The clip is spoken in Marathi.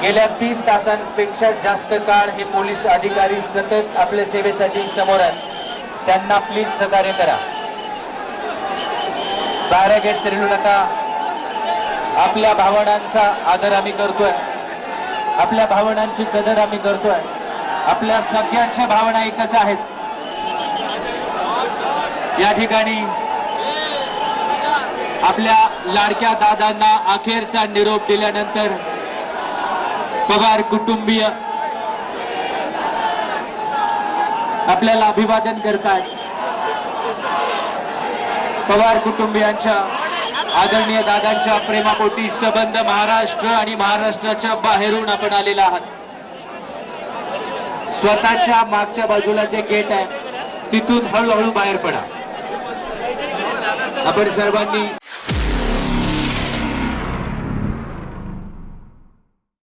गेल्या 30 तासांपेक्षा जास्त काळ हे पोलीस अधिकारी सतत आपल्या सेवेसाठी समोर आहेत। त्यांना प्लीज सहकार्य करा। बाहेर गेट फिरवू नका। आपल्या भावनांचा आदर आम्ही करतोय, आपल्या भावनांची कदर आम्ही करतोय। आपल्या सगळ्यांच्या भावना एकच आहेत। या ठिकाणी आपल्या लाडक्या दादांना अखेरचा निरोप दिल्यानंतर पवार कुटुंबीय आपल्याला अभिवादन करतात। पवार कुटुंबियांच्या आदरणीय दादांच्या प्रेमापोटी संबंध महाराष्ट्र आणि महाराष्ट्राच्या बाहेरून आपण आलेला आहात। स्वतःच्या मागच्या बाजूला जे गेट आहे तिथून हळूहळू बाहेर पडा। आपण सर्वांनी